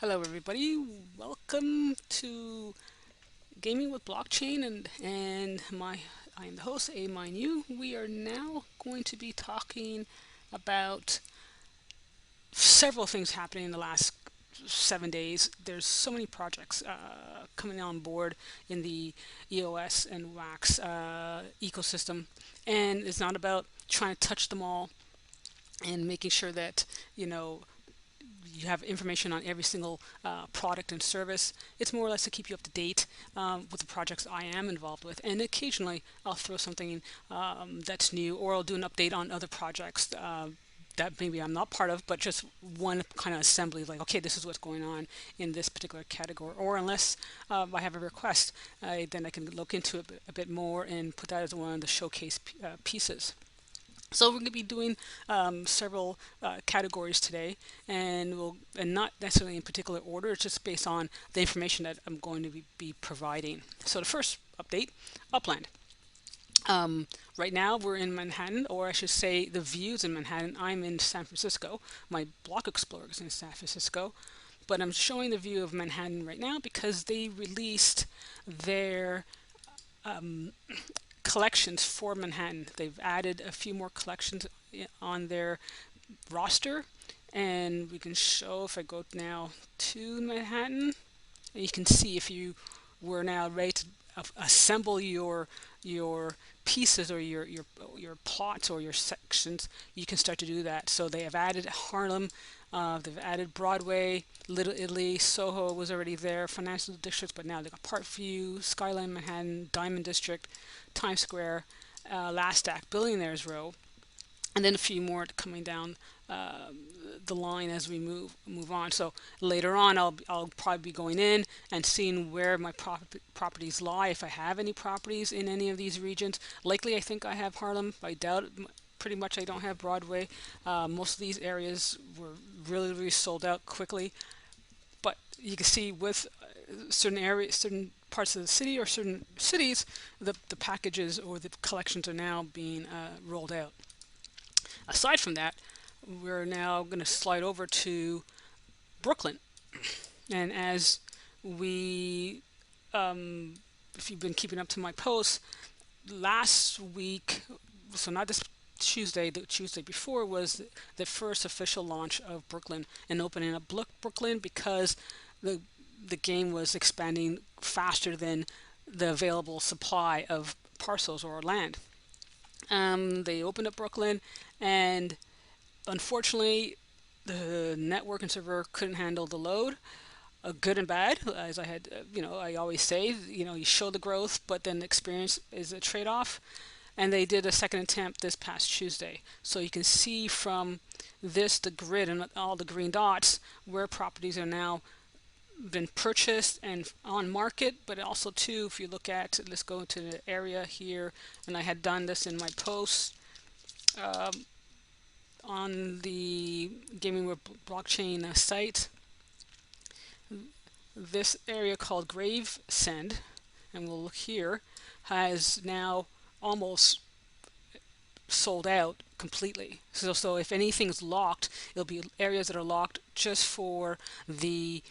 Hello, everybody. Welcome to Gaming with Blockchain, and I am the host, A Mine U. We are now going to be talking about several things happening in the last 7 days. There's so many projects coming on board in the EOS and WAX ecosystem, and it's not about trying to touch them all and making sure that you know you have information on every single product and service. It's more or less to keep you up to date with the projects I am involved with. And occasionally I'll throw something that's new, or I'll do an update on other projects that maybe I'm not part of, but just one kind of assembly, like, okay, this is what's going on in this particular category. Or unless I have a request, then I can look into it a bit more and put that as one of the showcase pieces. So we're going to be doing several categories today, and not necessarily in particular order. It's just based on the information that I'm going to be providing. So the first update, Upland. Right now we're in Manhattan, or I should say the view's in Manhattan. I'm in San Francisco. My block explorer is in San Francisco, but I'm showing the view of Manhattan right now because they released their collections for Manhattan. They've added a few more collections on their roster, and we can show if I go now to Manhattan, and you can see if you were now ready to assemble your pieces, or your plots or your sections, you can start to do that. So they have added Harlem, they've added Broadway, Little Italy, Soho was already there, financial districts, but now they've got Parkview, Skyline Manhattan, Diamond District, Times Square, Last Act, Billionaires Row, and then a few more coming down the line as we move on. So later on, I'll probably be going in and seeing where my properties lie, if I have any properties in any of these regions. Likely, I think I have Harlem. I doubt it. Pretty much, I don't have Broadway. Most of these areas were really sold out quickly. But you can see with certain areas, certain parts of the city or certain cities, the packages or the collections are now being rolled out. Aside from that, we're now going to slide over to Brooklyn. And as we, if you've been keeping up to my posts, last week, so not this Tuesday, the Tuesday before was the first official launch of Brooklyn and opening up Brooklyn because the the game was expanding faster than the available supply of parcels or land. They opened up Brooklyn, and unfortunately, the network and server couldn't handle the load. Good and bad, as I had, I always say, you show the growth, but then the experience is a trade-off. And they did a second attempt this past Tuesday. So you can see from this, the grid and all the green dots, where properties are now been purchased and on market, but also too, if you look at, let's go into the area here, and I had done this in my post on the Gaming World blockchain site. This area called Gravesend, and we'll look here, has now almost sold out completely. So if anything's locked, it'll be areas that are locked just for the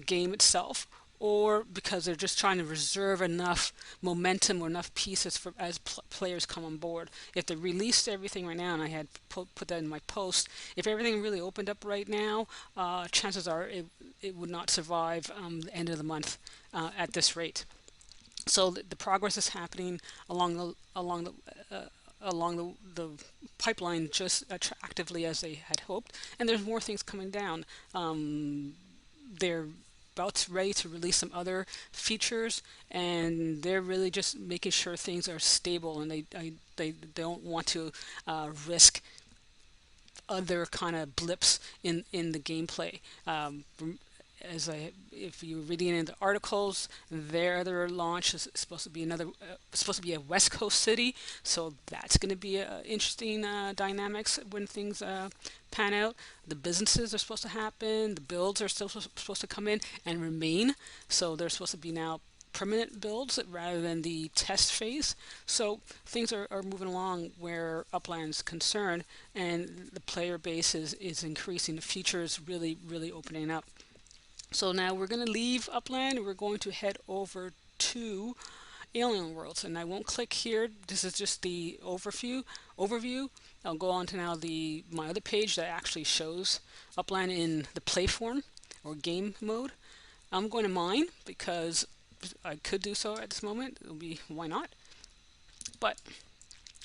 game itself, or because they're just trying to reserve enough momentum or enough pieces for as players come on board. If they released everything right now, and I had put that in my post, if everything really opened up right now, chances are it would not survive the end of the month at this rate. So the progress is happening along the pipeline just attractively as they had hoped, and there's more things coming down. They're about ready to release some other features, and they're really just making sure things are stable, and they don't want to risk other kind of blips in the gameplay. If you're reading in the articles, their launch is supposed to be supposed to be a West Coast city, so that's going to be interesting dynamics when things pan out. The businesses are supposed to happen, the builds are still supposed to come in and remain, so they're supposed to be now permanent builds rather than the test phase. So things are moving along where Upland's concerned, and the player base is increasing. The future is really opening up. So now we're going to leave Upland and we're going to head over to Alien Worlds, and I won't click here. This is just the overview. I'll go on to now the my other page that actually shows Upland in the play form or game mode. I'm going to mine because I could do so at this moment. It'll be, why not? But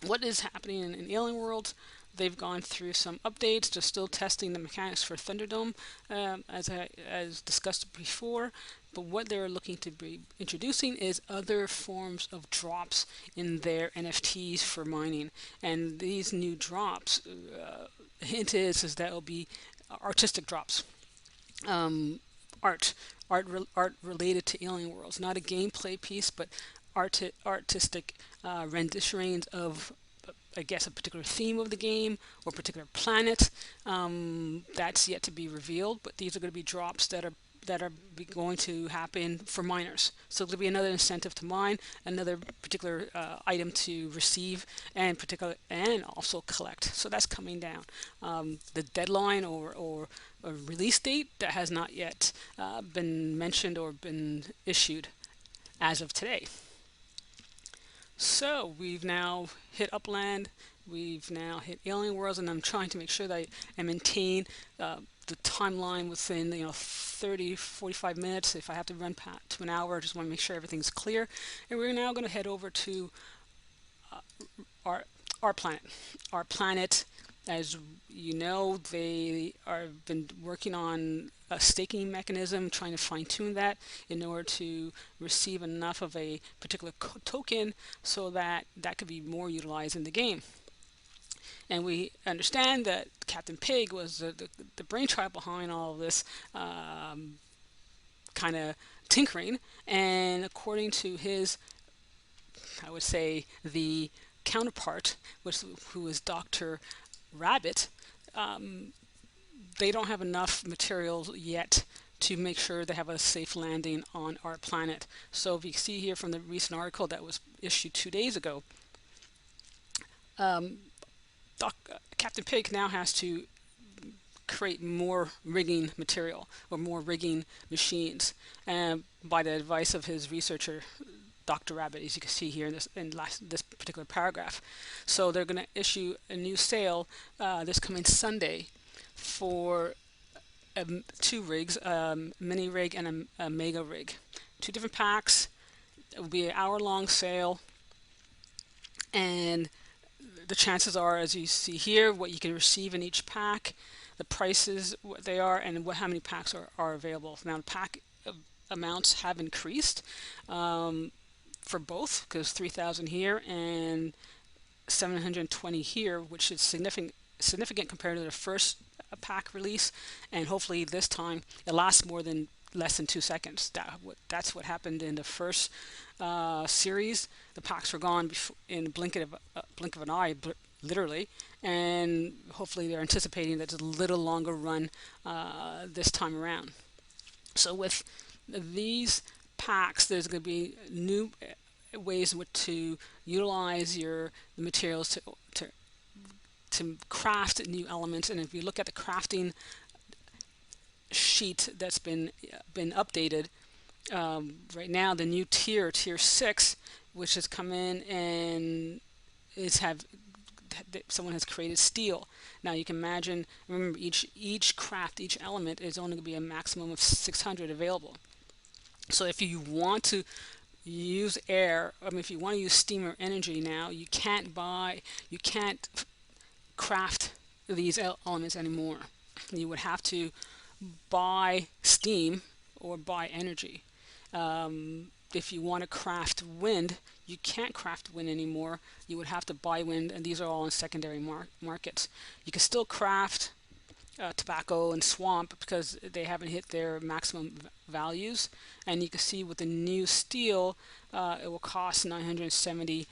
what is happening in Alien World? They've gone through some updates. They're still testing the mechanics for Thunderdome, as discussed before. But what they're looking to be introducing is other forms of drops in their NFTs for mining. And these new drops, hint is that it'll be artistic drops. Art, art related to Alien Worlds, not a gameplay piece, but artistic renditions of, I guess, a particular theme of the game or particular planet. That's yet to be revealed, but these are going to be drops that are going to happen for miners. So it'll be another incentive to mine, another particular item to receive, and also collect. So that's coming down. The deadline or a release date that has not yet been mentioned or been issued as of today. So we've now hit Upland, we've now hit Alien Worlds, and I'm trying to make sure that I maintain the timeline within 30-45 minutes. If I have to run to an hour, I just want to make sure everything's clear. And we're now going to head over to our planet. Our planet, as you know, they are been working on a staking mechanism, trying to fine-tune that in order to receive enough of a particular token so that that could be more utilized in the game. And we understand that Captain Pig was the brainchild behind all of this kind of tinkering. And according to his, I would say, the counterpart, who is Dr. Rabbit, they don't have enough materials yet to make sure they have a safe landing on our planet. So if you see here from the recent article that was issued 2 days ago, Captain Pig now has to create more rigging material or more rigging machines, and by the advice of his researcher, Dr. Rabbit, as you can see here in this particular paragraph. So they're going to issue a new sale this coming Sunday for 2 rigs, a mini rig and a mega rig. 2 different packs. It will be an hour-long sale, and the chances are, as you see here, what you can receive in each pack, the prices, what they are, and how many packs are available. Now, the pack amounts have increased for both, because 3,000 here and 720 here, which is significant compared to the first pack release, and hopefully this time it lasts less than 2 seconds. That's what happened in the first series. The packs were gone in a blink of an eye, literally, and hopefully they're anticipating that it's a little longer run this time around. So with these packs, there's going to be new ways to utilize the materials to craft new elements. And if you look at the crafting sheet that's been updated right now, the new tier 6, which has come in and someone has created steel. Now you can imagine, remember, each element is only going to be a maximum of 600 available. So if you want to use air, if you want to use steam or energy now, you can't craft these elements anymore. You would have to buy steam or buy energy. If you want to craft wind, you can't craft wind anymore. You would have to buy wind, and these are all in secondary markets. You can still craft tobacco and swamp because they haven't hit their maximum values. And you can see with the new steel, it will cost 970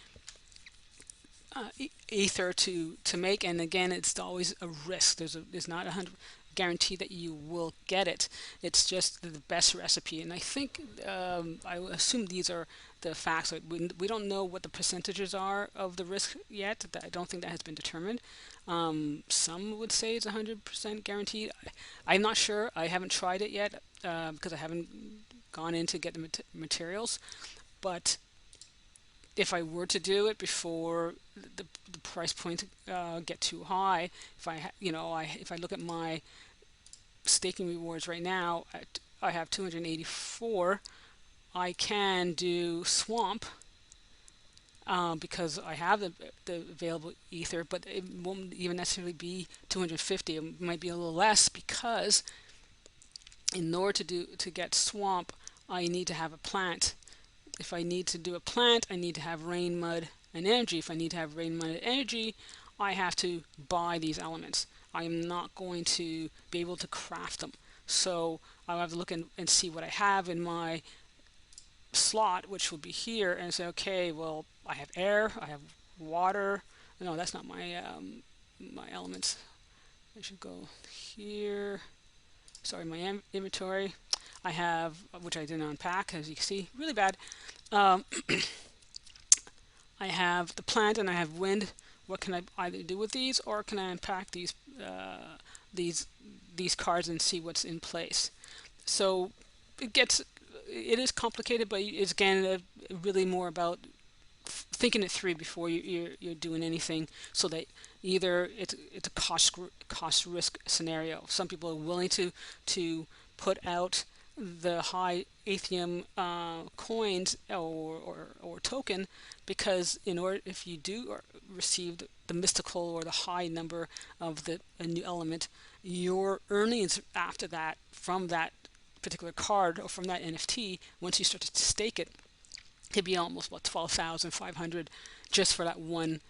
ether to make, and again, it's always a risk. There's not 100 guarantee that you will get it. It's just the best recipe, and I think I assume these are the facts. Like we don't know what the percentages are of the risk yet. I don't think that has been determined. Some would say it's 100% guaranteed. I'm not sure. I haven't tried it yet because I haven't gone in to get the materials, but if I were to do it before the price point get too high, if if I look at my staking rewards right now, I have 284. I can do swamp because I have the available ether, but it won't even necessarily be 250. It might be a little less because in order to get swamp, I need to have a plant. If I need to do a plant, I need to have rain, mud, and energy. If I need to have rain, mud, and energy, I have to buy these elements. I am not going to be able to craft them. So I'll have to look and see what I have in my slot, which will be here, and say, okay, well, I have air, I have water. No, that's not my elements. I should go here. Sorry, my inventory. I have, which I didn't unpack, as you can see, really bad. I have the plant and I have wind. What can I either do with these, or can I unpack these these cards and see what's in place? So it is complicated, but it's again really more about thinking it through before you're doing anything, so that either it's a cost risk scenario. Some people are willing to put out the high Ethereum coins or token, because in order, if you do receive the mystical or the high number of a new element, your earnings after that from that particular card or from that NFT, once you start to stake it, could be almost 12,500 just for that one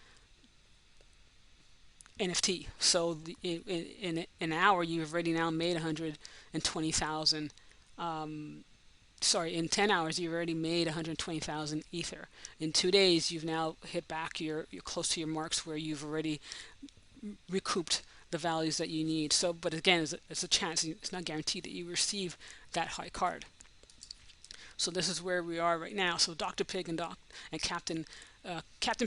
NFT. So in an hour, you've already now made 120,000. Sorry, in 10 hours, you've already made 120,000 ether. In 2 days, you've now hit back. You're close to your marks where you've already recouped the values that you need. So, but again, it's a chance. It's not guaranteed that you receive that high card. So this is where we are right now. So Dr. Pig and Captain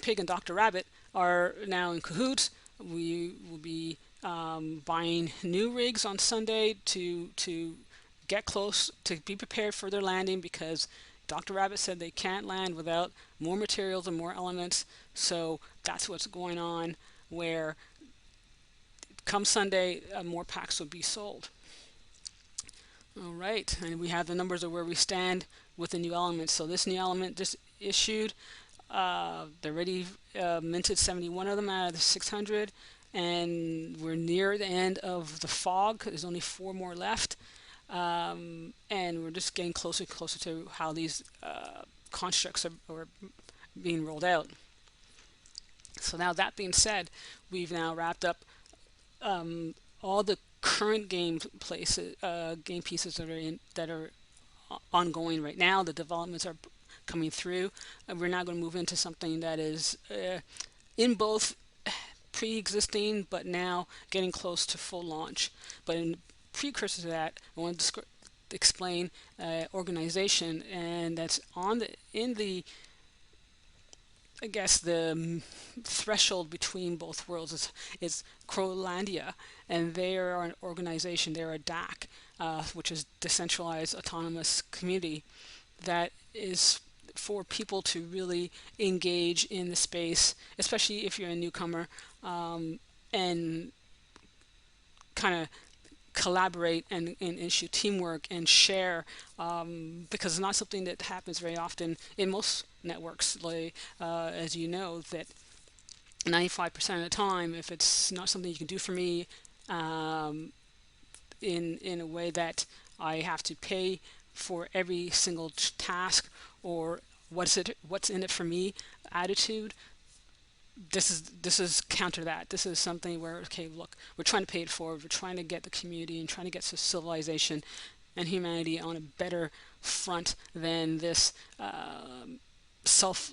Pig and Dr. Rabbit are now in cahoots. We will be buying new rigs on Sunday to get close, to be prepared for their landing, because Dr. Rabbit said they can't land without more materials and more elements. So that's what's going on, where come Sunday, more packs will be sold. All right, and we have the numbers of where we stand with the new elements. So this new element just issued. They already minted 71 of them out of the 600, and we're near the end of the fog. There's only 4 more left, and we're just getting closer and closer to how these constructs are being rolled out. So now, that being said, we've now wrapped up all the current game pieces that are ongoing right now. The developments are coming through, and we're now going to move into something that is in both pre-existing but now getting close to full launch. But in precursor to that, I want to explain organization, and that's in the I guess the threshold between both worlds is Krownlandia, and they are an organization. They're a DAC, which is decentralized autonomous community, that is for people to really engage in the space, especially if you're a newcomer, and kind of collaborate and issue teamwork and share, because it's not something that happens very often in most networks. Like, as you know, that 95% of the time, if it's not something you can do for me in a way that I have to pay for every single task, or what's in it for me attitude, this is counter that. This is something where, okay, look, we're trying to pay it forward. We're trying to get the community and trying to get civilization and humanity on a better front than this self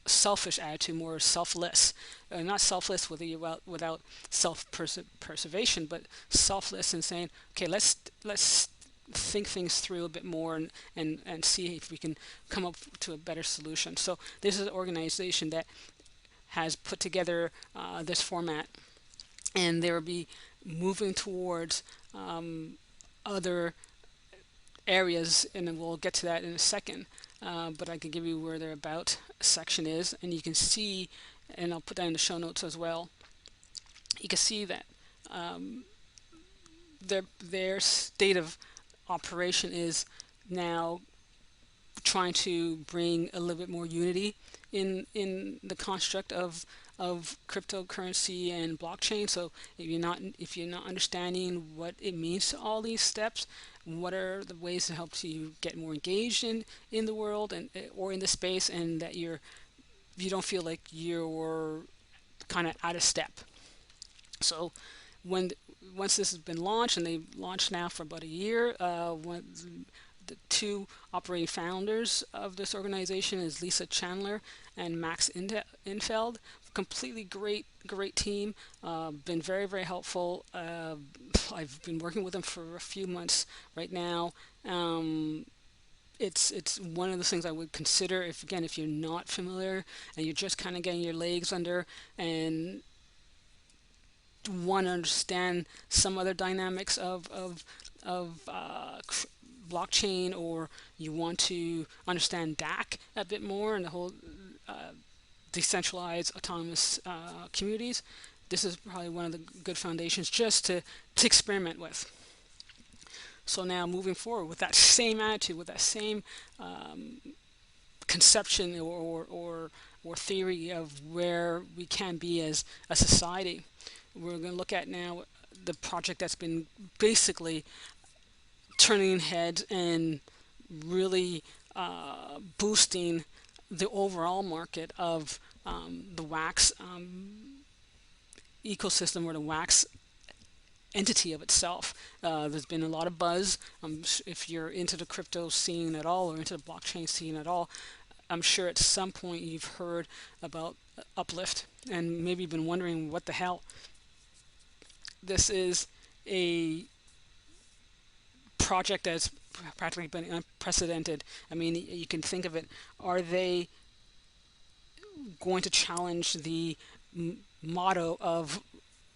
selfish attitude, more selfless, not selfless without self preservation, but selfless in saying, okay, let's think things through a bit more, and see if we can come up to a better solution. So this is an organization that has put together this format, and they will be moving towards other areas, and then we'll get to that in a second. But I can give you where their about section is, and you can see, and I'll put that in the show notes as well. You can see that their state of operation is now trying to bring a little bit more unity in the construct of cryptocurrency and blockchain. So if you're not understanding what it means to all these steps, what are the ways to help you get more engaged in the world and or in the space, and that you don't feel like you're kind of out of step. So when once this has been launched, and they've launched now for about a year, the two operating founders of this organization is Lisa Chandler and Max Infeld. Completely great team. Been very helpful. I've been working with them for a few months right now. It's one of the things I would consider if you're not familiar and you're just kind of getting your legs under and want to understand some other dynamics of blockchain, or you want to understand DAC a bit more and the whole decentralized autonomous communities. This is probably one of the good foundations just to experiment with. So now moving forward with that same attitude, with that same conception or theory of where we can be as a society, we're going to look at now the project that's been basically turning heads and really boosting the overall market of the wax ecosystem, or the wax entity of itself. There's been a lot of buzz. If you're into the crypto scene at all, or into the blockchain scene at all, I'm sure at some point you've heard about Uplift, and maybe been wondering what the hell. This is a project that's practically been unprecedented. I mean, you can think of it. Are they going to challenge the motto of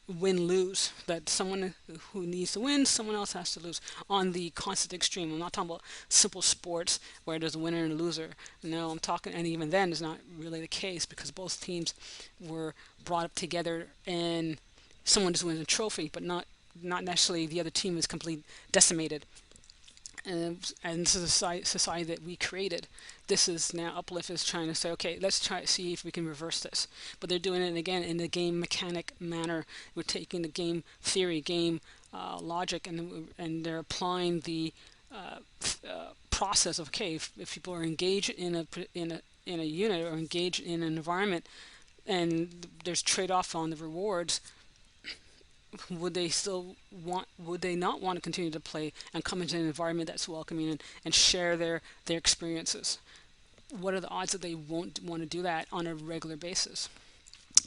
win-lose, that someone who needs to win, someone else has to lose, on the constant extreme? I'm not talking about simple sports where there's a winner and a loser. No, I'm talking, and even then it's not really the case, because both teams were brought up together and someone just wins a trophy, but not necessarily the other team is completely decimated. And this is a society that we created. This is now Uplift is trying to say, okay, let's try to see if we can reverse this. But they're doing it again in the game mechanic manner. We're taking the game theory, game logic, and they're applying the process of, okay, if people are engaged in a unit, or engaged in an environment, and there's trade-off on the rewards, would they not want to continue to play and come into an environment that's welcoming, and share their experiences? What are the odds that they won't want to do that on a regular basis?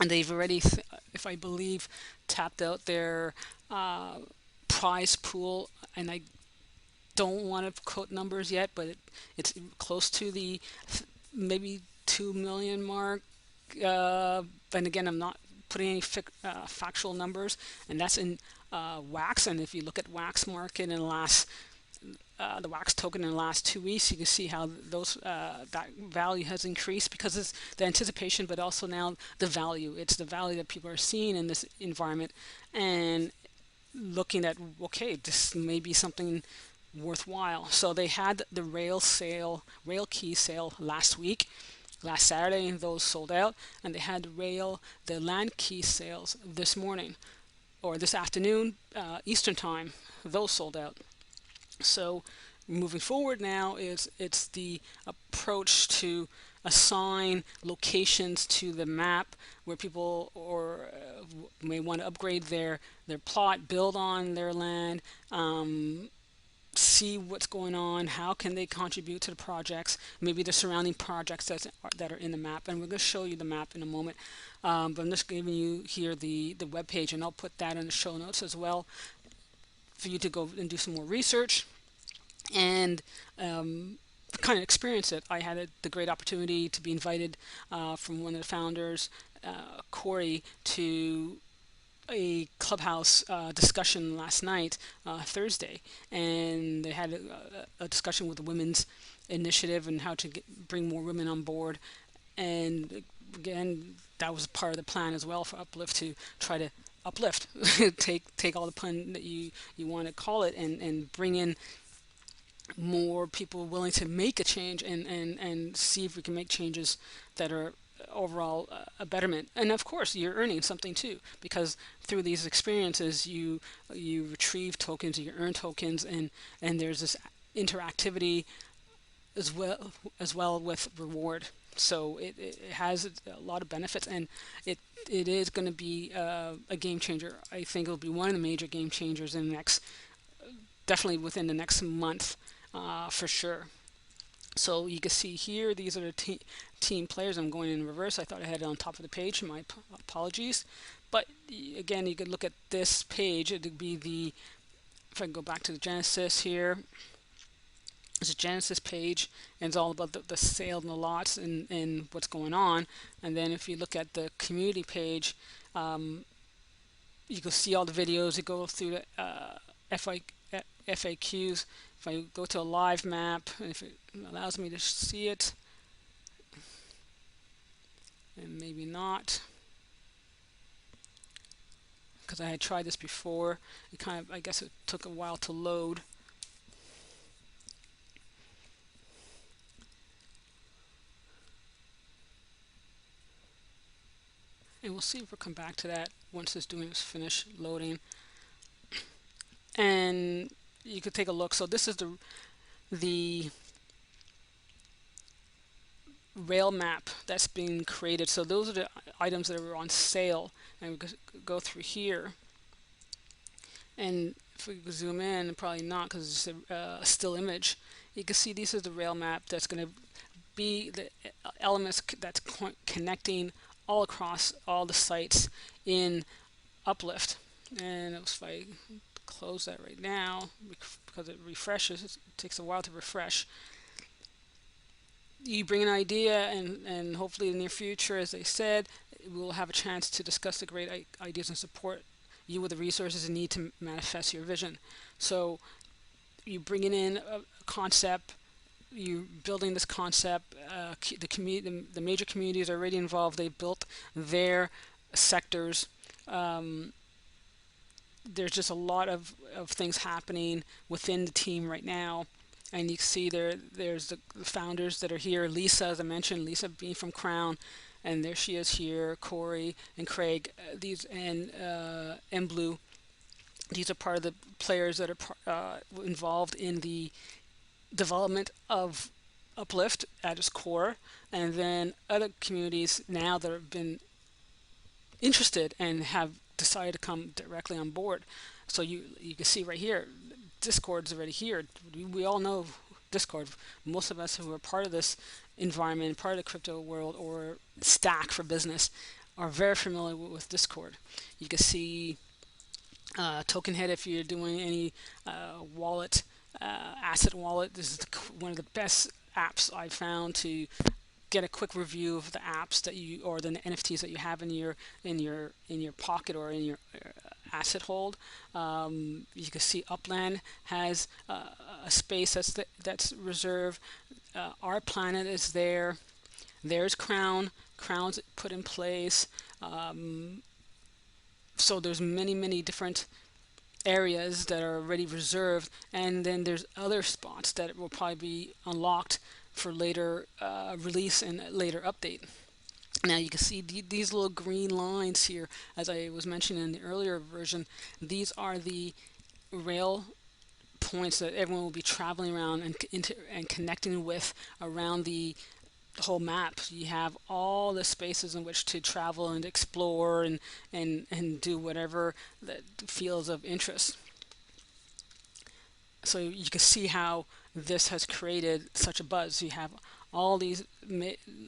And they've already, if I believe, tapped out their prize pool, and I don't want to quote numbers yet, but it's close to the maybe 2 million mark. And again, I'm not putting any factual numbers, and that's in wax. And if you look at wax market in the last the wax token in the last 2 weeks, you can see how those that value has increased, because it's the anticipation, but also now the value. It's the value that people are seeing in this environment, and looking at, okay, this may be something worthwhile. So they had the rail key sale last Saturday, and those sold out. And they had the land key sales this morning, or this afternoon, Eastern time. Those sold out. So moving forward now it's the approach to assign locations to the map where people may want to upgrade their plot, build on their land, see what's going on, how can they contribute to the projects, maybe the surrounding projects that are in the map. And we're going to show you the map in a moment. But I'm just giving you here the web page, and I'll put that in the show notes as well for you to go and do some more research and kind of experience it. I had the great opportunity to be invited from one of the founders, Corey, to a clubhouse discussion last night, Thursday, and they had a discussion with the women's initiative and how to bring more women on board. And again, that was part of the plan as well for Uplift, to try to uplift, take all the pun that you want to call it, and bring in more people willing to make a change, and see if we can make changes that are overall a betterment. And of course, you're earning something too, because through these experiences, you retrieve tokens, you earn tokens, and there's this interactivity as well with reward. So it has a lot of benefits, and it is going to be a game changer. I think it'll be one of the major game changers in the next, definitely within the next month, for sure. So you can see here, these are the team players. I'm going in reverse. I thought I had it on top of the page. My apologies. But again, you could look at this page. It would be if I can go back to the Genesis here, it's a Genesis page, and it's all about the sale and the lots, and what's going on. And then if you look at the community page, you can see all the videos. You go through the FAQs. If I go to a live map, and if it allows me to see it, and maybe not, because I had tried this before. It kind of, I guess it took a while to load. And we'll see if we'll come back to that once this doing is finished loading. And you could take a look. So this is the rail map that's being created. So those are the items that are on sale, and we could go through here. And if we zoom in, probably not, because it's a still image. You can see this is the rail map that's going to be the elements that's connecting all across all the sites in Uplift. And if I close that right now, because it refreshes, it takes a while to refresh. You bring an idea, and hopefully in the near future, as they said, we'll have a chance to discuss the great ideas and support you with the resources you need to manifest your vision. So you bringing in a concept, you building this concept. The major communities are already involved. They built their sectors. There's just a lot of things happening within the team right now. And you can see there's the founders that are here. Lisa, as I mentioned, Lisa being from Crown, and there she is here. Corey and Craig, and Blue. These are part of the players that are involved in the development of Uplift at its core, and then other communities now that have been interested and have decided to come directly on board. So you can see right here, Discord's already here. We all know Discord. Most of us who are part of this environment, part of the crypto world, or Stack for business, are very familiar with Discord. You can see Tokenhead if you're doing any wallet, asset wallet. This is one of the best apps I've found to get a quick review of the apps that you, or the NFTs that you have in your pocket or in your asset hold. You can see Upland has a space that's reserved. Our planet is there. There's Crown's put in place. So there's many different areas that are already reserved, and then there's other spots that will probably be unlocked for later release and later update. Now you can see these little green lines here, as I was mentioning in the earlier version. These are the rail points that everyone will be traveling around and connecting with around the whole map. You have all the spaces in which to travel and explore and do whatever that feels of interest. So you can see how this has created such a buzz. You have all these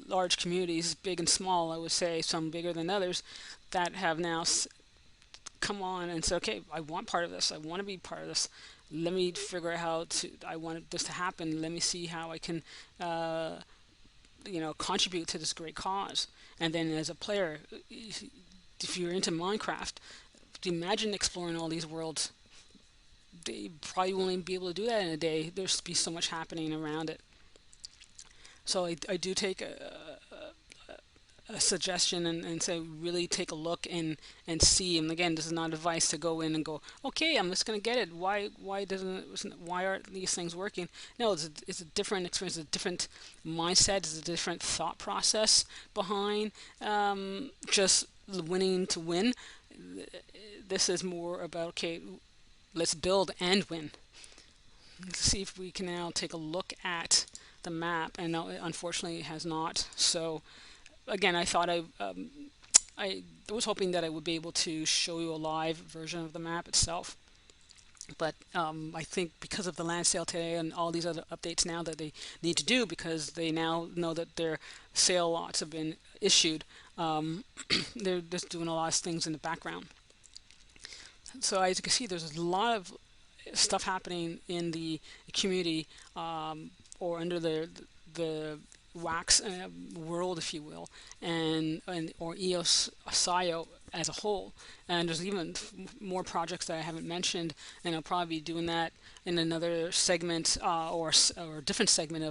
large communities, big and small, I would say, some bigger than others, that have now come on and say, okay, I want part of this. I want to be part of this. Let me figure out how to. I want this to happen. Let me see how I can, contribute to this great cause. And then as a player, if you're into Minecraft, imagine exploring all these worlds. They probably won't even be able to do that in a day. There's be so much happening around it. So I do take a suggestion and say really take a look and see. And again, this is not advice to go in and go, okay, I'm just going to get it. Why aren't these things working? No, it's a different experience, a different mindset, it's a different thought process behind just winning to win. This is more about, okay, let's build and win. Let's see if we can now take a look at the map, and no, unfortunately it has not. So again, I was hoping that I would be able to show you a live version of the map itself, but I think because of the land sale today and all these other updates now that they need to do, because they now know that their sale lots have been issued, they're just doing a lot of things in the background. So as you can see, there's a lot of stuff happening in the community, or under the wax world, if you will, and or EOS SIO as a whole. And there's even more projects that I haven't mentioned, and I'll probably be doing that in another segment, or a different segment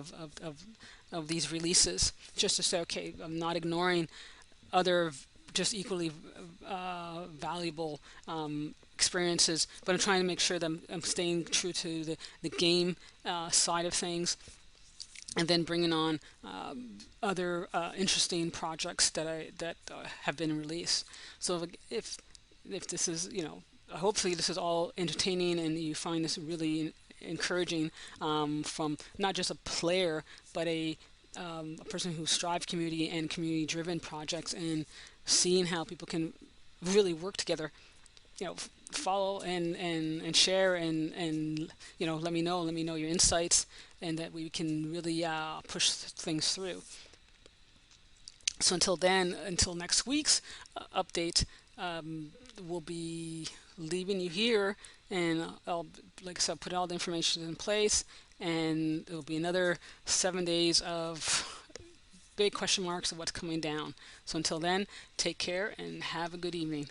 of these releases, just to say, okay, I'm not ignoring other just equally valuable experiences, but I'm trying to make sure that I'm staying true to the game side of things, and then bringing on other interesting projects that have been released. So if this is, hopefully this is all entertaining and you find this really encouraging, from not just a player but a person who strives community and community driven projects, and seeing how people can really work together, follow and share, and let me know your insights, and that we can really push things through. So until then, until next week's update, we'll be leaving you here, and I'll, like I said, put all the information in place, and it'll be another 7 days of big question marks of what's coming down. So until then, take care and have a good evening.